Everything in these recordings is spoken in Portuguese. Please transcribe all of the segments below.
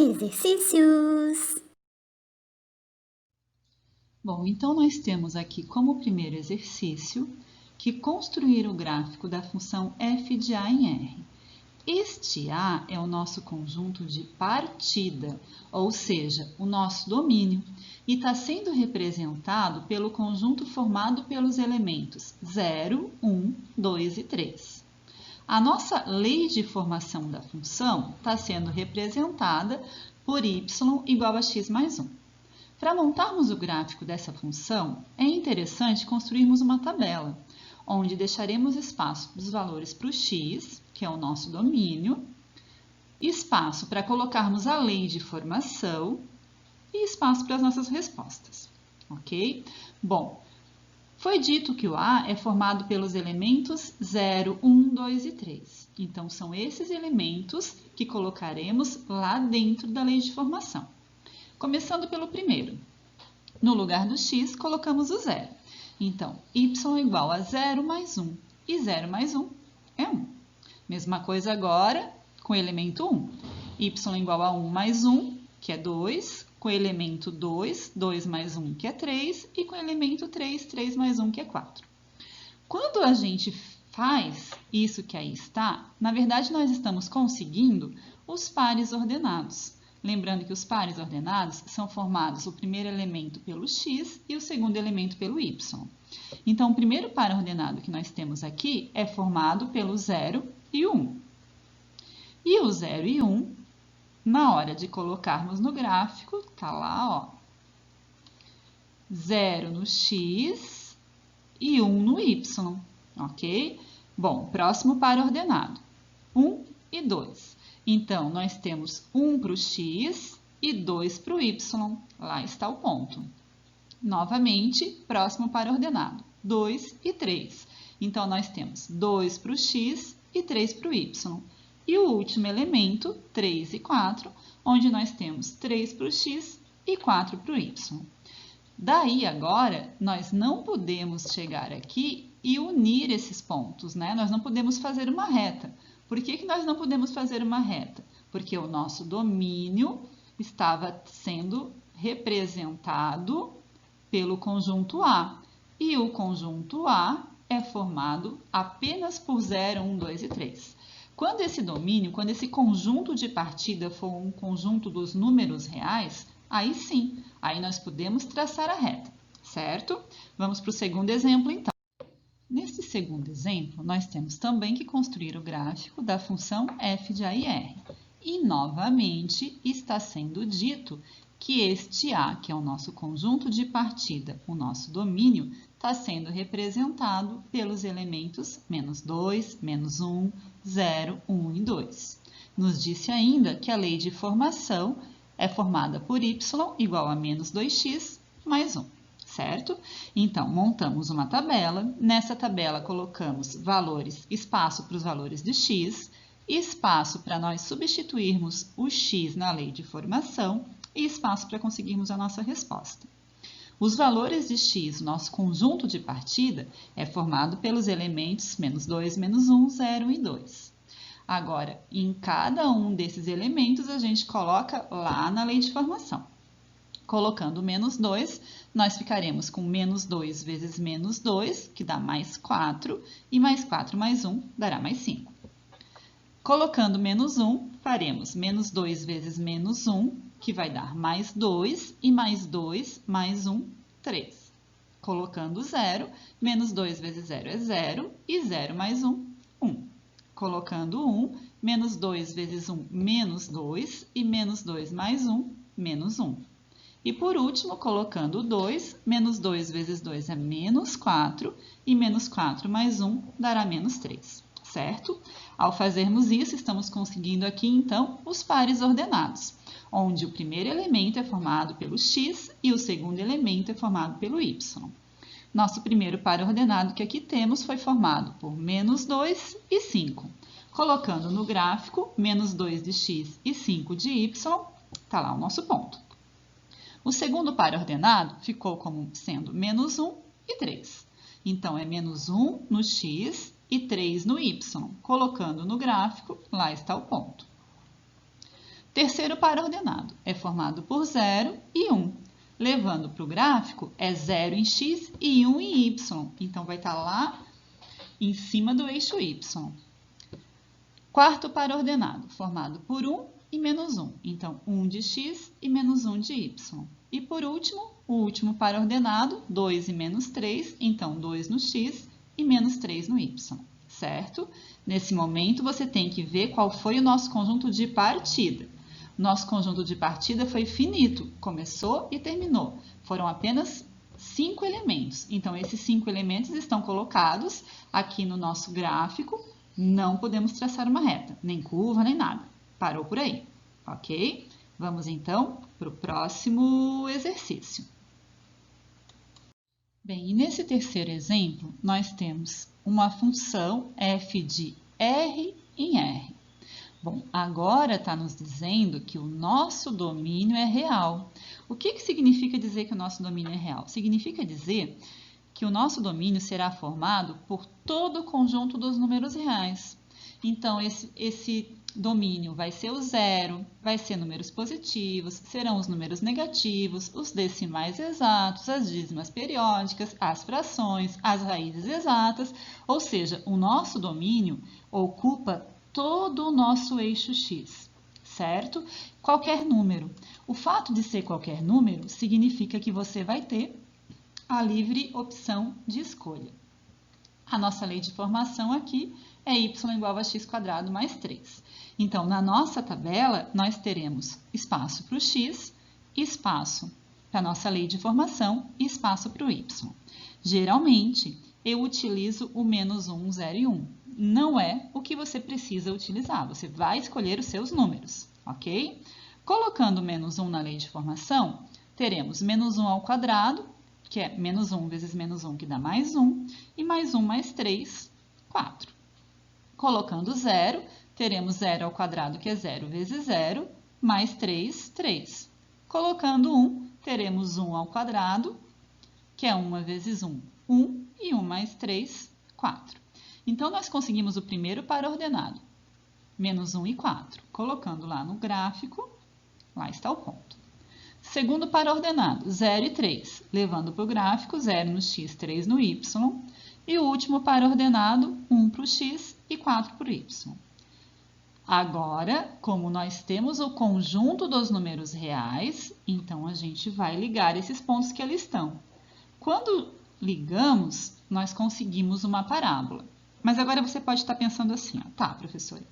Exercícios! Bom, então nós temos aqui como primeiro exercício que construir o gráfico da função f de a em r. Este a é o nosso conjunto de partida, ou seja, o nosso domínio, e está sendo representado pelo conjunto formado pelos elementos 0, 1, 2 e 3. A nossa lei de formação da função está sendo representada por y igual a x mais 1. Para montarmos o gráfico dessa função, é interessante construirmos uma tabela, onde deixaremos espaço dos valores para o x, que é o nosso domínio, espaço para colocarmos a lei de formação e espaço para as nossas respostas, ok? Bom, foi dito que o A é formado pelos elementos 0, 1, 2 e 3. Então, são esses elementos que colocaremos lá dentro da lei de formação. Começando pelo primeiro. No lugar do x, colocamos o 0. Então, y é igual a 0 mais 1. E 0 mais 1 é 1. Mesma coisa agora com o elemento 1. Y é igual a 1 mais 1, que é 2. Com o elemento 2, 2 mais 1, que é 3. E com o elemento 3, 3 mais 1, que é 4. Quando a gente faz isso que aí está, na verdade, nós estamos conseguindo os pares ordenados. Lembrando que os pares ordenados são formados o primeiro elemento pelo x e o segundo elemento pelo y. Então, o primeiro par ordenado que nós temos aqui é formado pelo 0 e o 1. E o 0 e 1, na hora de colocarmos no gráfico, tá lá, ó, 0 no x e 1 no y, ok? Bom, próximo par ordenado, 1 e 2. Então, nós temos 1 para o x e 2 para o y. Lá está o ponto. Novamente, próximo par ordenado, 2 e 3. Então, nós temos 2 para o x e 3 para o y. E o último elemento, 3 e 4, onde nós temos 3 para o x e 4 para o y. Daí, agora, nós não podemos chegar aqui e unir esses pontos, né? Nós não podemos fazer uma reta. Por que nós não podemos fazer uma reta? Porque o nosso domínio estava sendo representado pelo conjunto A. E o conjunto A é formado apenas por 0, 1, 2 e 3. Quando esse domínio, quando esse conjunto de partida for um conjunto dos números reais, aí sim, aí nós podemos traçar a reta, certo? Vamos para o segundo exemplo, então. Neste segundo exemplo, nós temos também que construir o gráfico da função f de a e r. E, novamente, está sendo dito que este A, que é o nosso conjunto de partida, o nosso domínio, está sendo representado pelos elementos menos 2, menos 1, 0, 1 e 2. Nos disse ainda que a lei de formação é formada por y igual a menos 2x mais 1. Certo? Então, montamos uma tabela. Nessa tabela, colocamos valores, espaço para os valores de x, espaço para nós substituirmos o x na lei de formação e espaço para conseguirmos a nossa resposta. Os valores de x, nosso conjunto de partida, é formado pelos elementos menos 2, menos 1, 0 e 2. Agora, em cada um desses elementos, a gente coloca lá na lei de formação. Colocando menos 2, nós ficaremos com menos 2 vezes menos 2, que dá mais 4, e mais 4 mais 1 dará mais 5. Colocando menos 1, faremos menos 2 vezes menos 1, que vai dar mais 2, e mais 2 mais 1, 3. Colocando 0, menos 2 vezes 0 é 0, e 0 mais 1, 1. Colocando 1, menos 2 vezes 1, menos 2, e menos 2 mais 1, menos 1. E por último, colocando 2, menos 2 vezes 2 é menos 4, e menos 4 mais 1 dará menos 3, certo? Ao fazermos isso, estamos conseguindo aqui, então, os pares ordenados, onde o primeiro elemento é formado pelo x e o segundo elemento é formado pelo y. Nosso primeiro par ordenado que aqui temos foi formado por menos 2 e 5. Colocando no gráfico, menos 2 de x e 5 de y, está lá o nosso ponto. O segundo par ordenado ficou como sendo menos 1 e 3. Então, é menos 1 no x e 3 no y. Colocando no gráfico, lá está o ponto. Terceiro par ordenado é formado por 0 e 1. Levando para o gráfico, é 0 em x e 1 em y. Então, vai estar lá em cima do eixo y. Quarto par ordenado, formado por 1 e menos 1. Então, 1 de x e menos 1 de y. E por último, o último par ordenado, 2 e menos 3. Então, 2 no x e menos 3 no y. Certo? Nesse momento, você tem que ver qual foi o nosso conjunto de partida. Nosso conjunto de partida foi finito, começou e terminou. Foram apenas 5 elementos. Então, esses 5 elementos estão colocados aqui no nosso gráfico. Não podemos traçar uma reta, nem curva, nem nada. Parou por aí, ok? Vamos, então, para o próximo exercício. Bem, e nesse terceiro exemplo, nós temos uma função f de r em r. Bom, agora está nos dizendo que o nosso domínio é real. O que significa dizer que o nosso domínio é real? Significa dizer que o nosso domínio será formado por todo o conjunto dos números reais. Então, esse domínio vai ser o zero, vai ser números positivos, serão os números negativos, os decimais exatos, as dízimas periódicas, as frações, as raízes exatas, ou seja, o nosso domínio ocupa todo o nosso eixo x, certo? Qualquer número. O fato de ser qualquer número significa que você vai ter a livre opção de escolha. A nossa lei de formação aqui é y igual a x² mais 3. Então, na nossa tabela, nós teremos espaço para o x, espaço para a nossa lei de formação e espaço para o y. Geralmente, eu utilizo o menos 1, 0 e 1. Não é o que você precisa utilizar, você vai escolher os seus números, ok? Colocando menos 1 na lei de formação, teremos menos 1 ao quadrado, que é menos 1 vezes menos 1, que dá mais 1, e mais 1 mais 3, 4. Colocando 0, teremos 0 ao quadrado, que é 0 vezes 0, mais 3, 3. Colocando 1, teremos 1 ao quadrado, que é 1 vezes 1, 1, e 1 mais 3, 4. Então, nós conseguimos o primeiro par ordenado, menos 1 e 4. Colocando lá no gráfico, lá está o ponto. Segundo par ordenado, 0 e 3, levando para o gráfico 0 no x, 3 no y. E o último par ordenado, 1 para o x e 4 para o y. Agora, como nós temos o conjunto dos números reais, então a gente vai ligar esses pontos que ali estão. Quando ligamos, nós conseguimos uma parábola. Mas agora você pode estar pensando assim, ó, tá, professora,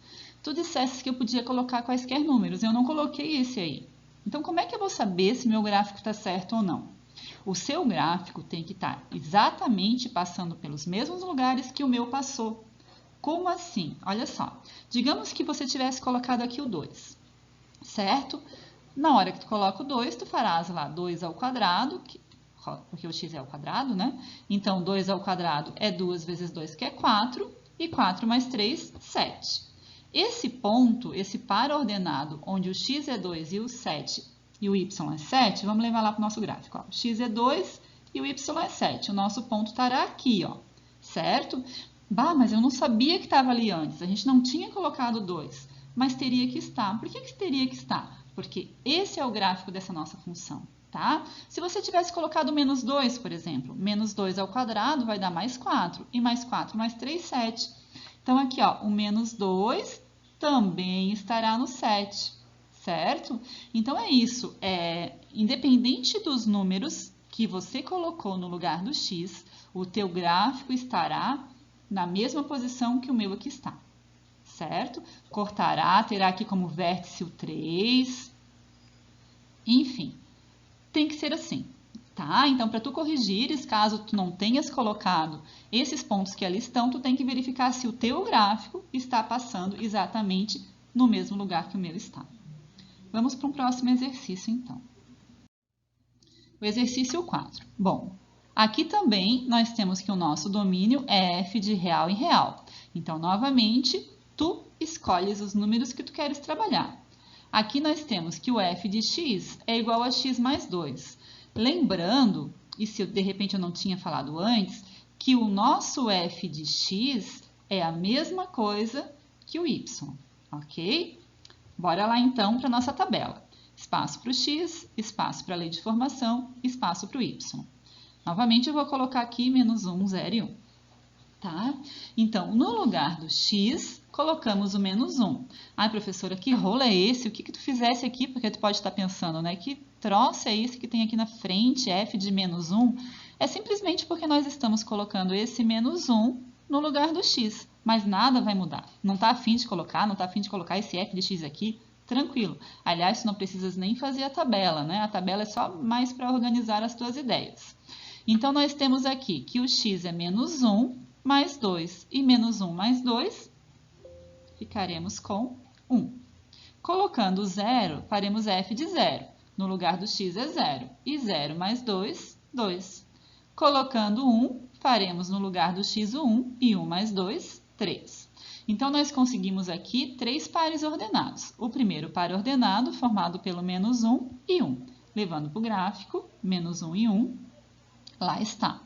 tu disseste que eu podia colocar quaisquer números, eu não coloquei esse aí. Então, como é que eu vou saber se meu gráfico está certo ou não? O seu gráfico tem que estar exatamente passando pelos mesmos lugares que o meu passou. Como assim? Olha só, digamos que você tivesse colocado aqui o 2, certo? Na hora que tu coloca o 2, tu farás lá 2 ao quadrado, porque o x é ao quadrado, né? Então, 2 ao quadrado é 2 vezes 2, que é 4, e 4 mais 3, 7. Esse ponto, esse par ordenado, onde o x é 2 e o 7 e o y é 7, vamos levar lá para o nosso gráfico. Ó. O x é 2 e o y é 7. O nosso ponto estará aqui, ó, certo? Bah, mas eu não sabia que estava ali antes. A gente não tinha colocado 2, mas teria que estar. Por que teria que estar? Porque esse é o gráfico dessa nossa função, tá? Se você tivesse colocado menos 2, por exemplo, menos 2 ao quadrado vai dar mais 4, e mais 4 mais 3, 7. Então, aqui, ó, o menos 2 também estará no 7, certo? Então, é isso. Independente dos números que você colocou no lugar do x, o teu gráfico estará na mesma posição que o meu aqui está, certo? Cortará, terá aqui como vértice o 3, enfim, tem que ser assim. Tá? Então, para tu corrigires, caso tu não tenhas colocado esses pontos que ali estão, tu tem que verificar se o teu gráfico está passando exatamente no mesmo lugar que o meu está. Vamos para um próximo exercício, então. O exercício 4. Bom, aqui também nós temos que o nosso domínio é f de real em real. Então, novamente, tu escolhes os números que tu queres trabalhar. Aqui nós temos que o f de x é igual a x mais 2. Lembrando, e se de repente eu não tinha falado antes, que o nosso f de x é a mesma coisa que o y, ok? Bora lá então para a nossa tabela. Espaço para o x, espaço para a lei de formação, espaço para o y. Novamente eu vou colocar aqui menos 1, 0 e 1. Tá? Então, no lugar do x, colocamos o menos 1. Ai, professora, que rolo é esse? O que tu fizesse aqui? Porque tu pode estar pensando, né? Que troço é esse que tem aqui na frente, f de menos 1? É simplesmente porque nós estamos colocando esse menos 1 no lugar do x, mas nada vai mudar. Não está afim de colocar, não está afim de colocar esse f de x aqui? Tranquilo. Aliás, tu não precisas nem fazer a tabela, né? A tabela é só mais para organizar as tuas ideias. Então, nós temos aqui que o x é menos 1 mais 2 e menos 1 mais 2, ficaremos com 1. Colocando 0, faremos f de 0. No lugar do x é 0. E 0 mais 2, 2. Colocando 1, faremos no lugar do x o 1 e 1 mais 2, 3. Então, nós conseguimos aqui 3 pares ordenados. O primeiro par ordenado, formado pelo menos 1 e 1. Levando para o gráfico, menos 1 e 1, lá está.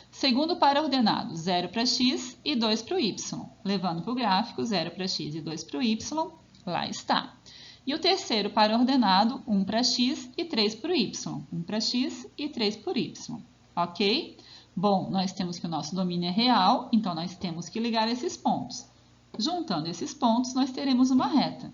Segundo par ordenado, 0 para x e 2 para o y. Levando para o gráfico, 0 para x e 2 para o y, lá está. E o terceiro par ordenado, 1 para x e 3 para o y. 1 para x e 3 para o y. Ok? Bom, nós temos que o nosso domínio é real, então nós temos que ligar esses pontos. Juntando esses pontos, nós teremos uma reta.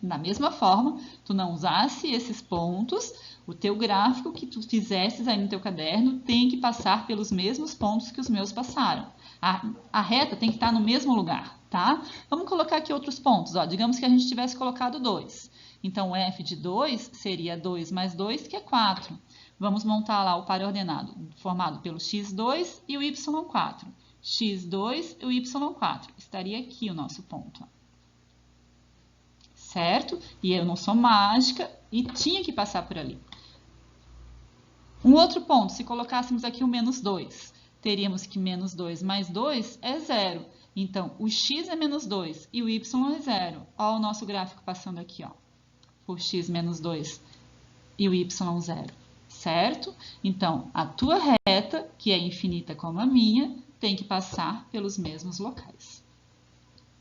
Da mesma forma, tu não usasse esses pontos, o teu gráfico que tu fizesses aí no teu caderno tem que passar pelos mesmos pontos que os meus passaram. A reta tem que estar no mesmo lugar, tá? Vamos colocar aqui outros pontos, ó. Digamos que a gente tivesse colocado 2. Então, o f de 2 seria 2 mais 2, que é 4. Vamos montar lá o par ordenado, formado pelo x2 e o y4. x2 e o y4. Estaria aqui o nosso ponto, ó. Certo? E eu não sou mágica e tinha que passar por ali. Um outro ponto, se colocássemos aqui o menos 2, teríamos que menos 2 mais 2 é 0. Então, o x é menos 2 e o y é 0. Olha o nosso gráfico passando aqui, ó. O x menos 2 e o y 0. Certo? Então, a tua reta, que é infinita como a minha, tem que passar pelos mesmos locais.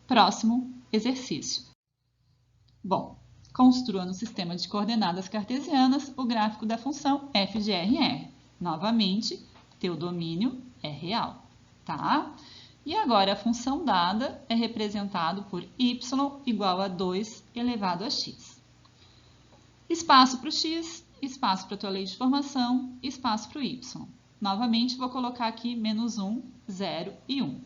Próximo exercício. Bom, construa no sistema de coordenadas cartesianas o gráfico da função f de RR. Novamente, teu domínio é real, tá? E agora a função dada é representada por y igual a 2 elevado a x. Espaço para o x, espaço para a tua lei de formação, espaço para o y. Novamente, vou colocar aqui menos 1, 0 e 1.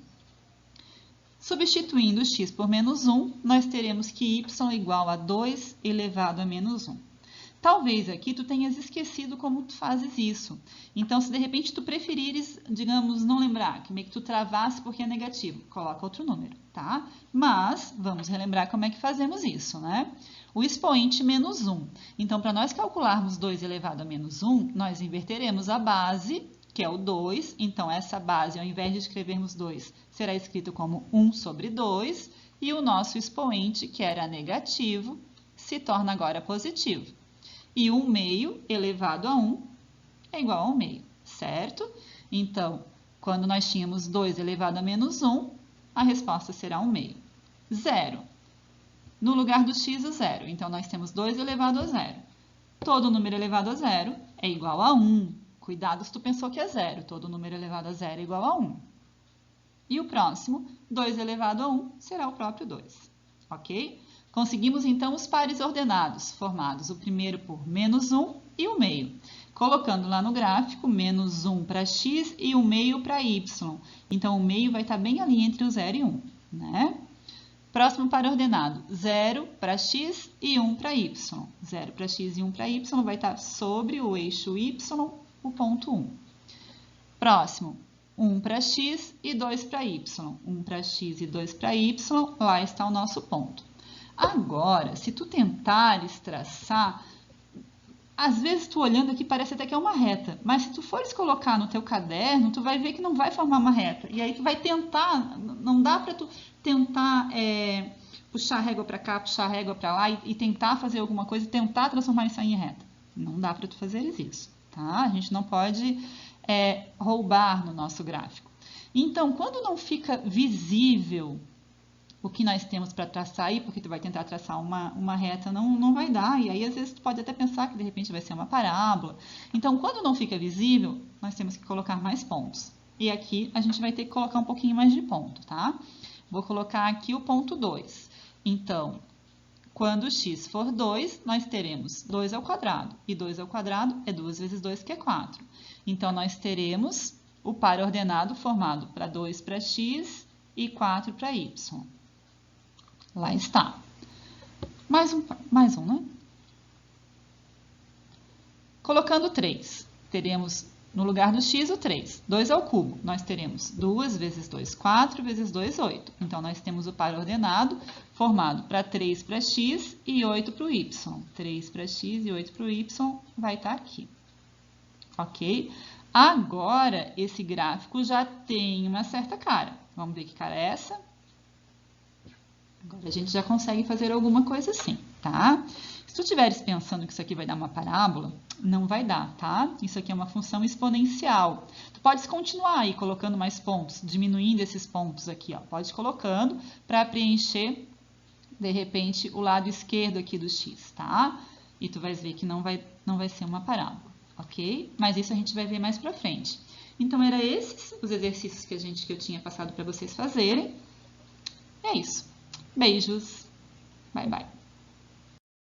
Substituindo x por menos 1, nós teremos que y igual a 2 elevado a menos 1. Talvez aqui tu tenhas esquecido como tu fazes isso. Então, se de repente tu preferires, digamos, não lembrar, que meio que tu travasse porque é negativo, coloca outro número, tá? Mas, vamos relembrar como é que fazemos isso, né? O expoente menos 1. Então, para nós calcularmos 2 elevado a menos 1, nós inverteremos a base, que é o 2, então essa base, ao invés de escrevermos 2, será escrito como 1 sobre 2, e o nosso expoente, que era negativo, se torna agora positivo. E 1 meio elevado a 1 é igual a 1 meio, certo? Então, quando nós tínhamos 2 elevado a menos 1, a resposta será 1 meio. 0. No lugar do x, o 0. Então, nós temos 2 elevado a 0. Todo número elevado a 0 é igual a 1. Cuidado se tu pensou que é 0. Todo número elevado a 0 é igual a 1. E o próximo, 2 elevado a 1, será o próprio 2. Ok? Conseguimos, então, os pares ordenados, formados o primeiro por menos 1 e 1 meio. Colocando lá no gráfico, menos 1 para x e 1 meio para y. Então, o meio vai estar bem ali entre o 0 e 1, né? Próximo par ordenado, 0 para x e 1 para y. 0 para x e 1 para y vai estar sobre o eixo y, o ponto 1. Próximo, 1 para x e 2 para y. 1 para x e 2 para y, lá está o nosso ponto. Agora, se tu tentares traçar, às vezes tu olhando aqui parece até que é uma reta, mas se tu fores colocar no teu caderno, tu vai ver que não vai formar uma reta. E aí tu vai tentar, não dá para tu tentar puxar a régua para cá, puxar a régua para lá e tentar fazer alguma coisa e tentar transformar isso aí em reta. Não dá para tu fazeres isso, tá? A gente não pode roubar no nosso gráfico. Então, quando não fica visível o que nós temos para traçar aí, porque tu vai tentar traçar uma reta, não vai dar, e aí às vezes tu pode até pensar que de repente vai ser uma parábola. Então, quando não fica visível, nós temos que colocar mais pontos. E aqui a gente vai ter que colocar um pouquinho mais de ponto, tá? Vou colocar aqui o ponto 2. Então, quando x for 2, nós teremos 2 ao quadrado. E 2 ao quadrado é 2 vezes 2, que é 4. Então, nós teremos o par ordenado formado para 2 para x e 4 para y. Lá está. Mais um, né? Colocando 3, teremos no lugar do x o 3. 2 ao cubo, nós teremos 2 vezes 2, 4 vezes 2, 8. Então, nós temos o par ordenado formado para 3 para x e 8 para o y. 3 para x e 8 para o y vai estar aqui. Ok? Agora, esse gráfico já tem uma certa cara. Vamos ver que cara é essa? Agora a gente já consegue fazer alguma coisa assim, tá? Se tu estiveres pensando que isso aqui vai dar uma parábola, não vai dar, tá? Isso aqui é uma função exponencial. Tu podes continuar aí colocando mais pontos, diminuindo esses pontos aqui, ó. Pode ir colocando para preencher, de repente, o lado esquerdo aqui do x, tá? E tu vais ver que não vai ser uma parábola, ok? Mas isso a gente vai ver mais pra frente. Então, era esses os exercícios que eu tinha passado para vocês fazerem. É isso. Beijos. Bye, bye.